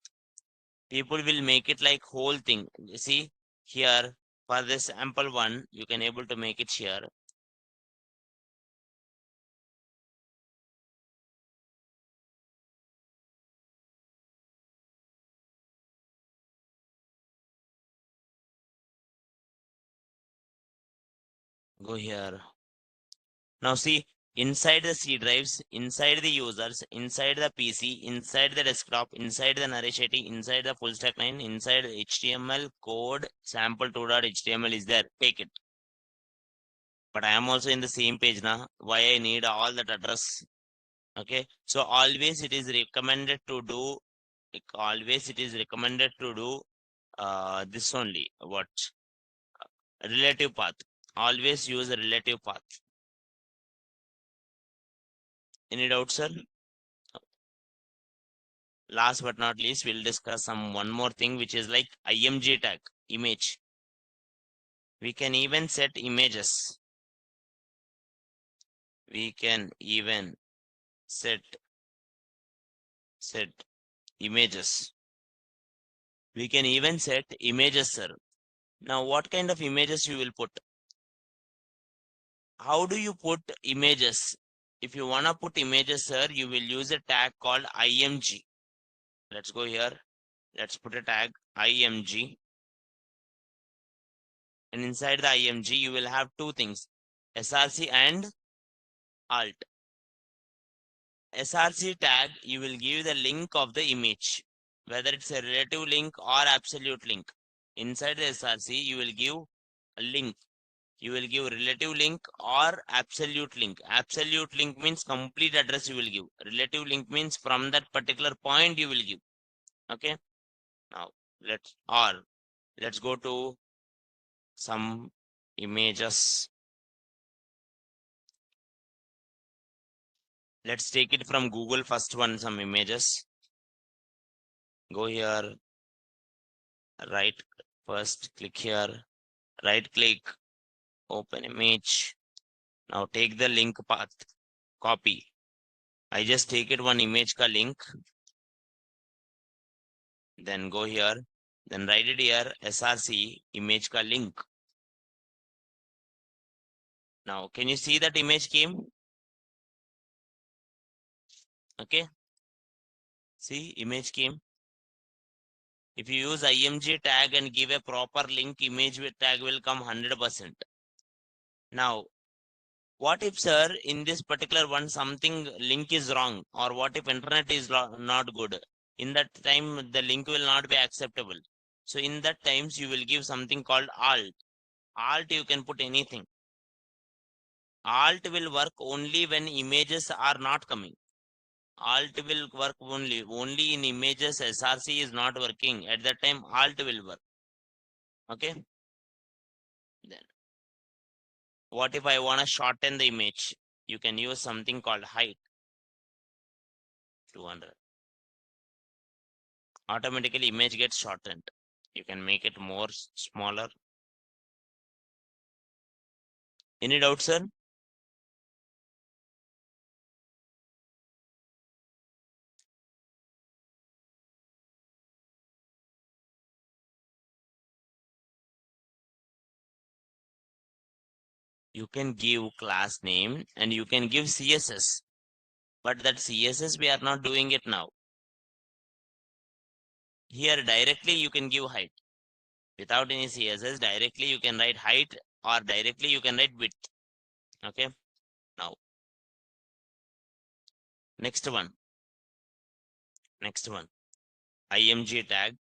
People will make it like whole thing. You see here for this sample one, you can able to make it here. Go here. Now see, inside the C drives, inside the users, inside the PC, inside the desktop, inside the narrative, inside the full stack line, inside HTML code, sample2.html is there. Take it. But I am also in the same page now. Why I need all that address? Okay. So always it is recommended to do. Always it is recommended to do this only. What? Relative path. Always use a relative path. Any doubts, sir? Last but not least, we'll discuss one more thing, which is like img tag, image. We can even set images. We can even set images. We can even set images, sir. Now, what kind of images you will put? How do you put images? If you wanna put images, sir, you will use a tag called img. Let's go here. Let's put a tag img. And inside the img, you will have two things, src and alt. src tag, you will give the link of the image, whether it's a relative link or absolute link. Inside the src, you will give a link. You will give relative link or absolute link. Absolute link means complete address you will give. Relative link means from that particular point you will give. Okay. Now let's go to some images. Let's take it from Google first one, some images. Go here, right, first click here, right click, open image. Now take the link path, copy. I just take it one image ka link, then go here, then write it here, src image ka link. Now can you see that image came? Okay, see image came. If you use img tag and give a proper link, image tag will come 100%. Now what if, sir, in this particular one something link is wrong, or what if internet is not good? In that time the link will not be acceptable. So in that times you will give something called alt. Alt you can put anything. Alt will work only when images are not coming. Alt will work only in images. SRC is not working. At that time alt will work. Okay. Then what if I want to shorten the image? You can use something called height 200. Automatically image gets shortened. You can make it more smaller. Any doubt, sir? You can give class name and you can give CSS, but that CSS we are not doing it now. Here directly you can give height without any CSS. Directly you can write height, or directly you can write width. Okay. Now next one img tag.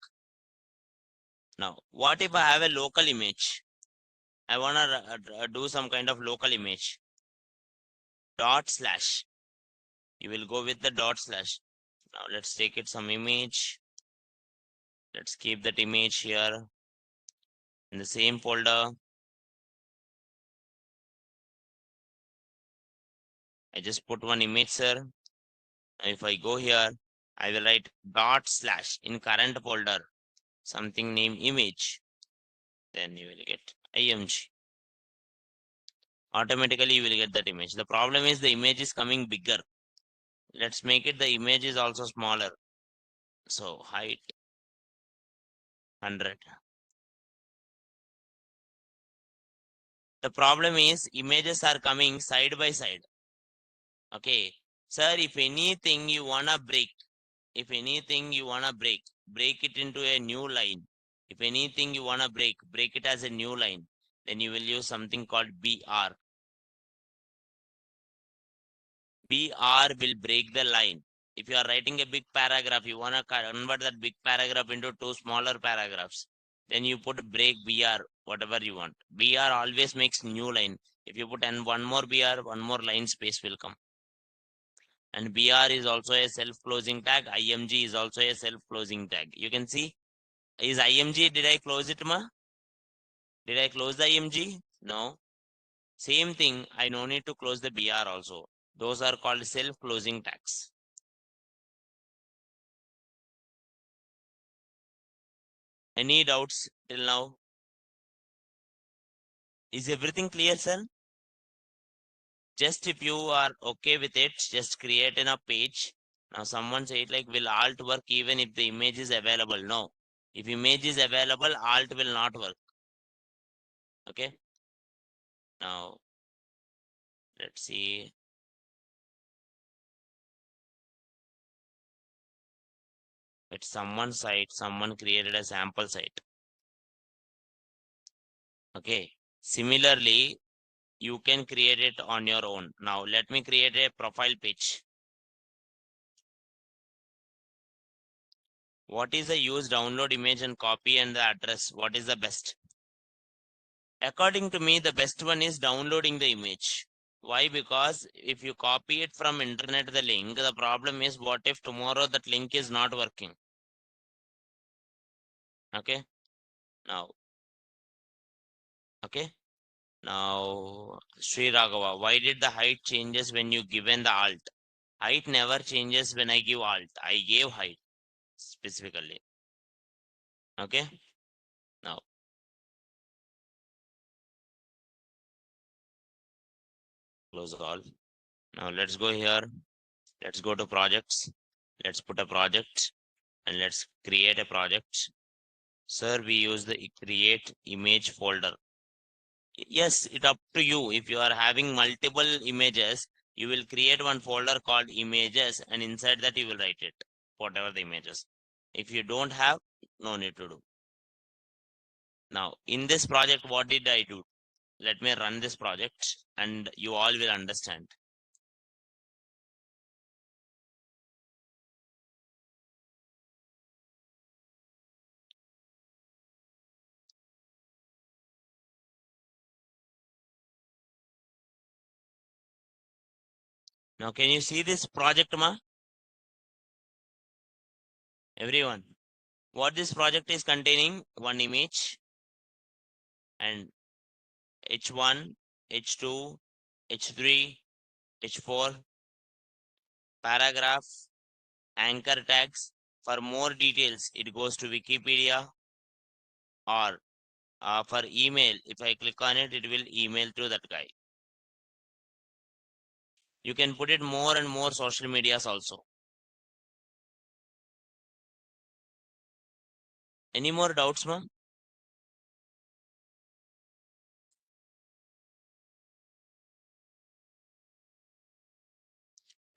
Now what if I have a local image? I want to do some kind of local image. Dot slash. You will go with the dot slash. Now let's take it some image. Let's keep that image here in the same folder. I just put one image, sir. If I go here, I will write dot slash in current folder, something name image. Then you will get img. Automatically you will get that image. The problem is the image is coming bigger. Let's make it the image is also smaller. So height 100. The problem is images are coming side by side. Okay. Sir, if anything you wanna break, break it into a new line. If anything you wanna break it as a new line. Then you will use something called BR. BR will break the line. If you are writing a big paragraph, you wanna convert that big paragraph into two smaller paragraphs. Then you put break BR, whatever you want. BR always makes new line. If you put one more BR, one more line space will come. And BR is also a self-closing tag. IMG is also a self-closing tag. You can see, is IMG, did I close it, ma? Did I close the IMG? No. Same thing, I no need to close the BR also. Those are called self-closing tags. Any doubts till now? Is everything clear, sir? Just if you are okay with it, just create in a page. Now someone said like, will alt work even if the image is available? No. If image is available, alt will not work. Okay. Now let's see. It's someone's site, someone created a sample site. Okay. Similarly, you can create it on your own. Now let me create a profile page. What is the use download image and copy and the address? What is the best? According to me, the best one is downloading the image. Why? Because if you copy it from internet, the link, the problem is what if tomorrow that link is not working? Okay. Now, okay. Now, Sri Raghava, why did the height changes when you given the alt? Height never changes when I give alt. I gave height specifically. Okay. Now, close all. Now let's go here. Let's go to projects. Let's put a project and let's create a project. Sir, we use the create image folder. Yes, it up to you. If you are having multiple images, you will create one folder called images and inside that you will write it, whatever the images. If you don't have, no need to do. Now, in this project, what did I do? Let me run this project and you all will understand. Now, can you see this project, ma? Everyone. What this project is containing? One image and H1, H2, H3, H4, paragraph, anchor tags. For more details, it goes to Wikipedia or for email. If I click on it, it will email to that guy. You can put it more and more social medias also. Any more doubts, ma'am?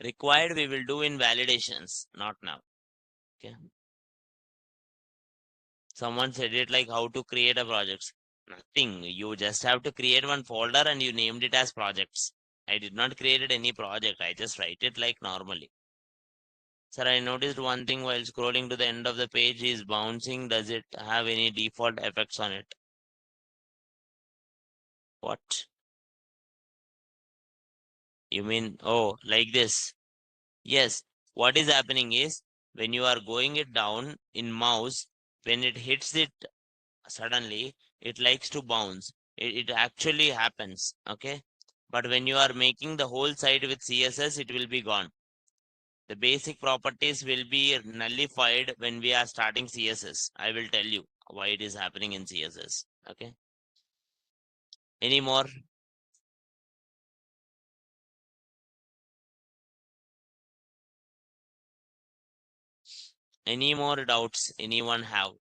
Required we will do in validations, not now. Okay. Someone said it like how to create a project. Nothing. You just have to create one folder and you named it as projects. I did not create any project. I just write it like normally. Sir, I noticed one thing while scrolling to the end of the page is bouncing. Does it have any default effects on it? What? You mean, oh, like this? Yes. What is happening is when you are going it down in mouse, when it hits it suddenly, it likes to bounce. It actually happens. Okay. But when you are making the whole site with CSS, it will be gone. The basic properties will be nullified when we are starting CSS. I will tell you why it is happening in CSS. Okay. Any more? Any more doubts anyone have?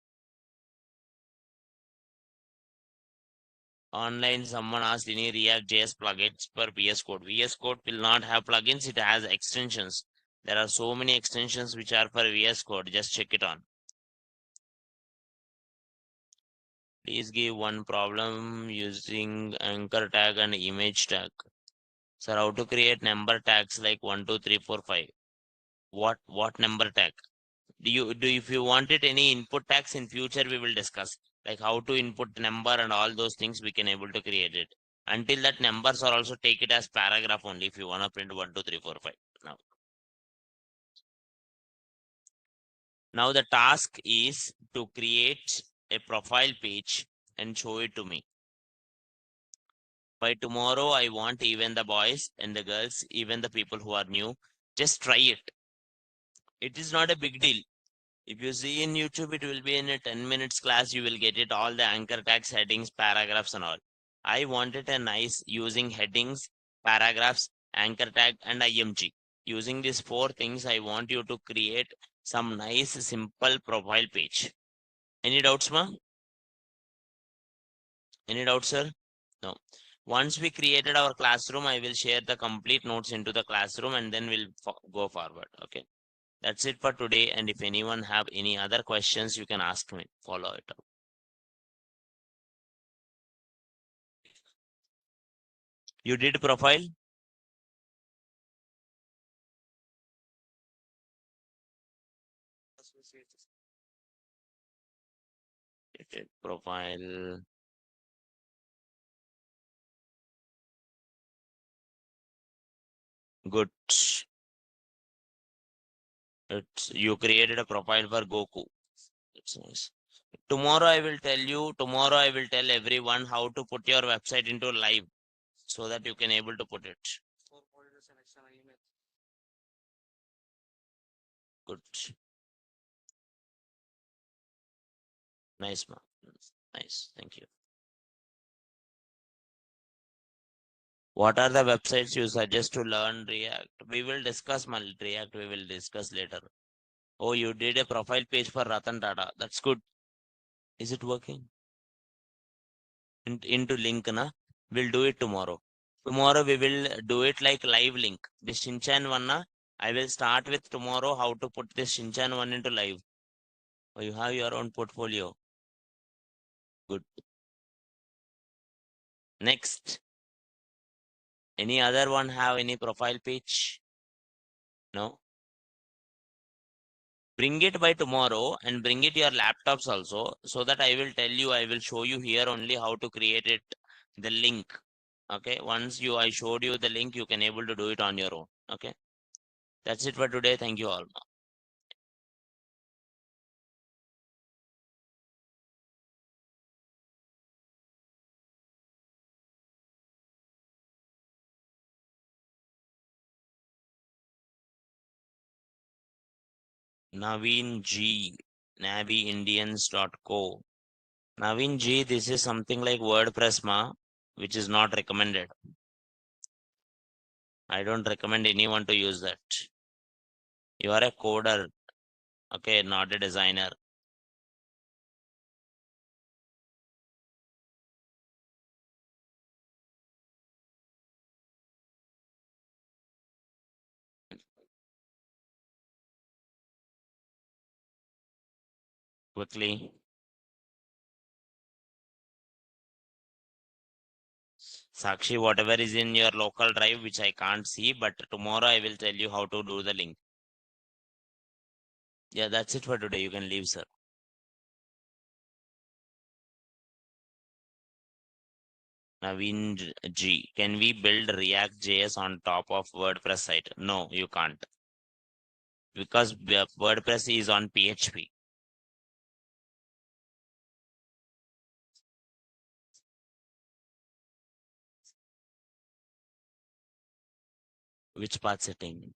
Online, someone asked any React JS plugins for VS Code. VS Code will not have plugins, it has extensions. There are so many extensions which are for VS Code. Just check it on. Please give one problem using anchor tag and image tag. Sir, how to create number tags like 1, 2, 3, 4, 5? What number tag? Do if you wanted any input tags in future, we will discuss. Like how to input number and all those things we can able to create it. Until that numbers are also take it as paragraph only if you wanna print 1, 2, 3, 4, 5. Now the task is to create a profile page and show it to me. By tomorrow, I want even the boys and the girls, even the people who are new, just try it. It is not a big deal. If you see in YouTube, it will be in a 10 minutes class. You will get it all the anchor tags, headings, paragraphs, and all. I wanted a nice using headings, paragraphs, anchor tag, and IMG. Using these four things, I want you to create some nice, simple profile page. Any doubts, ma'am? Any doubts, sir? No. Once we created our classroom, I will share the complete notes into the classroom and then we'll go forward. Okay. That's it for today. And if anyone have any other questions, you can ask me. Follow it up. You did profile? You did profile. Good. You created a profile for Goku. That's nice. Tomorrow I will tell everyone how to put your website into live so that you can able to put it. Good. Nice, ma. Nice. Thank you. What are the websites you suggest to learn React? We will discuss React. We will discuss later. Oh, you did a profile page for Ratan Tata. That's good. Is it working? Into link, na? We'll do it tomorrow. Tomorrow we will do it like live link. The Shinchan one, na? I will start with tomorrow how to put this Shinchan one into live. Oh, you have your own portfolio. Good. Next. Any other one have any profile page? No? Bring it by tomorrow and bring it your laptops also so that I will tell you, I will show you here only how to create it, the link. Okay. Once I showed you the link, you can able to do it on your own. Okay. That's it for today. Thank you all. Naveen G. NaviIndians.co. Naveen G, this is something like WordPress, which is not recommended. I don't recommend anyone to use that. You are a coder, okay, not a designer. Quickly. Sakshi, whatever is in your local drive, which I can't see, but tomorrow I will tell you how to do the link. Yeah, that's it for today. You can leave, sir. Naveen G. Can we build React JS on top of WordPress site? No, you can't. Because WordPress is on PHP. Which path setting?